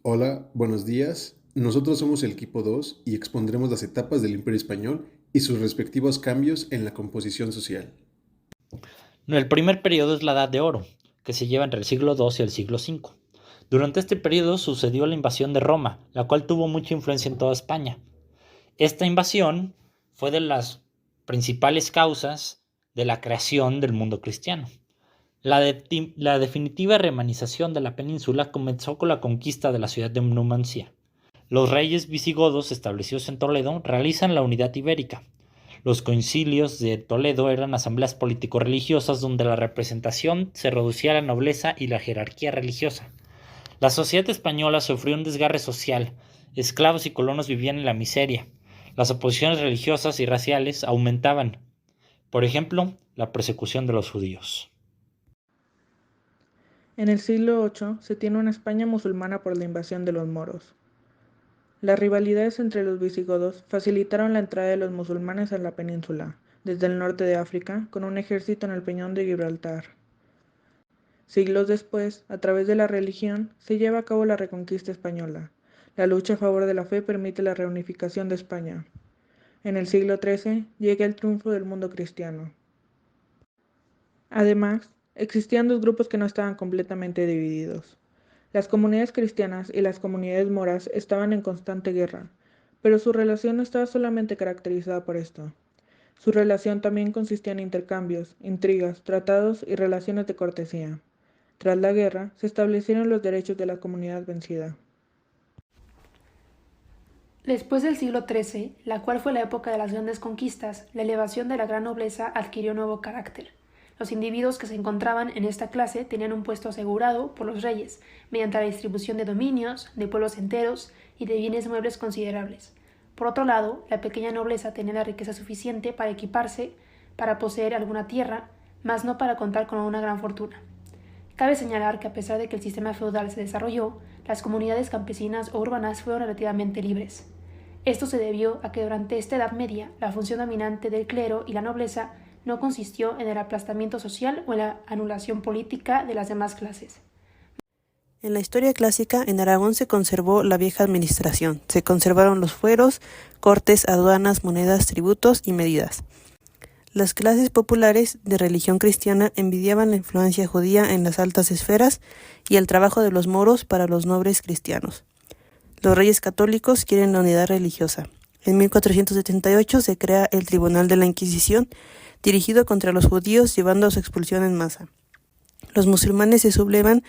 Hola, buenos días. Nosotros somos el equipo 2 y expondremos las etapas del Imperio Español y sus respectivos cambios en la composición social. No, el primer periodo es la Edad de Oro, que se lleva entre el siglo II y el siglo V. Durante este periodo sucedió la invasión de Roma, la cual tuvo mucha influencia en toda España. Esta invasión fue de las principales causas de la creación del mundo cristiano. La definitiva remanización de la península comenzó con la conquista de la ciudad de Numancia. Los reyes visigodos establecidos en Toledo realizan la unidad ibérica. Los concilios de Toledo eran asambleas político-religiosas donde la representación se reducía a la nobleza y la jerarquía religiosa. La sociedad española sufrió un desgarre social. Esclavos y colonos vivían en la miseria. Las oposiciones religiosas y raciales aumentaban. Por ejemplo, la persecución de los judíos. En el siglo VIII se tiene una España musulmana por la invasión de los moros. Las rivalidades entre los visigodos facilitaron la entrada de los musulmanes a la península, desde el norte de África, con un ejército en el Peñón de Gibraltar. Siglos después, a través de la religión, se lleva a cabo la reconquista española. La lucha a favor de la fe permite la reunificación de España. En el siglo XIII llega el triunfo del mundo cristiano. Además, existían dos grupos que no estaban completamente divididos. Las comunidades cristianas y las comunidades moras estaban en constante guerra, pero su relación no estaba solamente caracterizada por esto. Su relación también consistía en intercambios, intrigas, tratados y relaciones de cortesía. Tras la guerra, se establecieron los derechos de la comunidad vencida. Después del siglo XIII, la cual fue la época de las grandes conquistas, la elevación de la gran nobleza adquirió nuevo carácter. Los individuos que se encontraban en esta clase tenían un puesto asegurado por los reyes, mediante la distribución de dominios, de pueblos enteros y de bienes muebles considerables. Por otro lado, la pequeña nobleza tenía la riqueza suficiente para equiparse, para poseer alguna tierra, mas no para contar con una gran fortuna. Cabe señalar que a pesar de que el sistema feudal se desarrolló, las comunidades campesinas o urbanas fueron relativamente libres. Esto se debió a que durante esta Edad Media la función dominante del clero y la nobleza no consistió en el aplastamiento social o en la anulación política de las demás clases. En la historia clásica, en Aragón se conservó la vieja administración, se conservaron los fueros, cortes, aduanas, monedas, tributos y medidas. Las clases populares de religión cristiana envidiaban la influencia judía en las altas esferas y el trabajo de los moros para los nobles cristianos. Los reyes católicos quieren la unidad religiosa. En 1478 se crea el Tribunal de la Inquisición, dirigido contra los judíos, llevando a su expulsión en masa. Los musulmanes se sublevan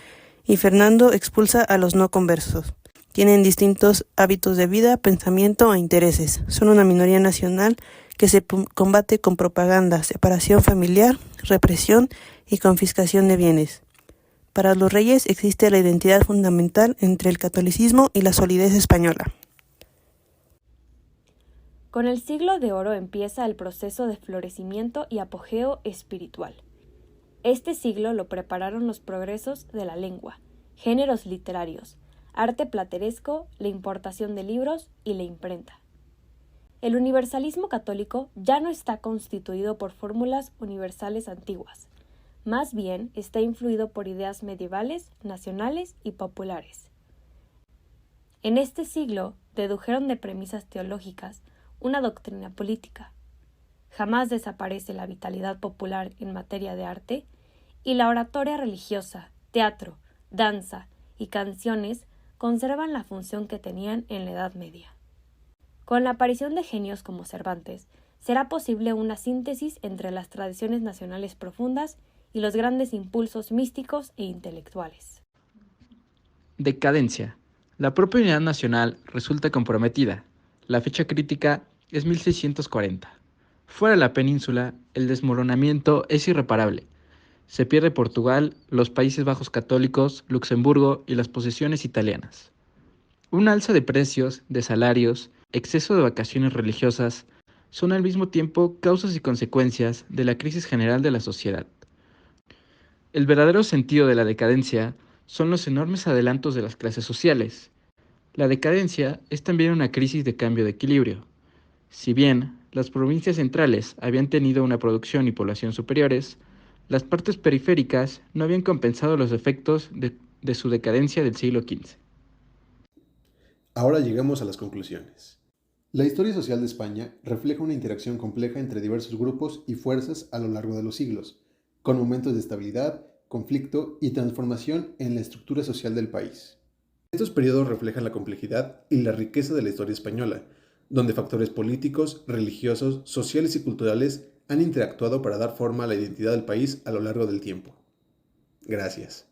y Fernando expulsa a los no conversos. Tienen distintos hábitos de vida, pensamiento e intereses. Son una minoría nacional que se combate con propaganda, separación familiar, represión y confiscación de bienes. Para los reyes existe la identidad fundamental entre el catolicismo y la solidez española. Con el siglo de oro empieza el proceso de florecimiento y apogeo espiritual. Este siglo lo prepararon los progresos de la lengua, géneros literarios, arte plateresco, la importación de libros y la imprenta. El universalismo católico ya no está constituido por fórmulas universales antiguas, más bien está influido por ideas medievales, nacionales y populares. En este siglo dedujeron de premisas teológicas una doctrina política. Jamás desaparece la vitalidad popular en materia de arte y la oratoria religiosa, teatro, danza y canciones conservan la función que tenían en la Edad Media. Con la aparición de genios como Cervantes, será posible una síntesis entre las tradiciones nacionales profundas y los grandes impulsos místicos e intelectuales. Decadencia. La propia unidad nacional resulta comprometida. La fecha crítica es 1640. Fuera de la península, el desmoronamiento es irreparable. Se pierde Portugal, los Países Bajos católicos, Luxemburgo y las posesiones italianas. Un alza de precios, de salarios, exceso de vacaciones religiosas, son al mismo tiempo causas y consecuencias de la crisis general de la sociedad. El verdadero sentido de la decadencia son los enormes adelantos de las clases sociales. La decadencia es también una crisis de cambio de equilibrio. Si bien las provincias centrales habían tenido una producción y población superiores, las partes periféricas no habían compensado los efectos de su decadencia del siglo XV. Ahora llegamos a las conclusiones. La historia social de España refleja una interacción compleja entre diversos grupos y fuerzas a lo largo de los siglos, con momentos de estabilidad, conflicto y transformación en la estructura social del país. Estos periodos reflejan la complejidad y la riqueza de la historia española, donde factores políticos, religiosos, sociales y culturales han interactuado para dar forma a la identidad del país a lo largo del tiempo. Gracias.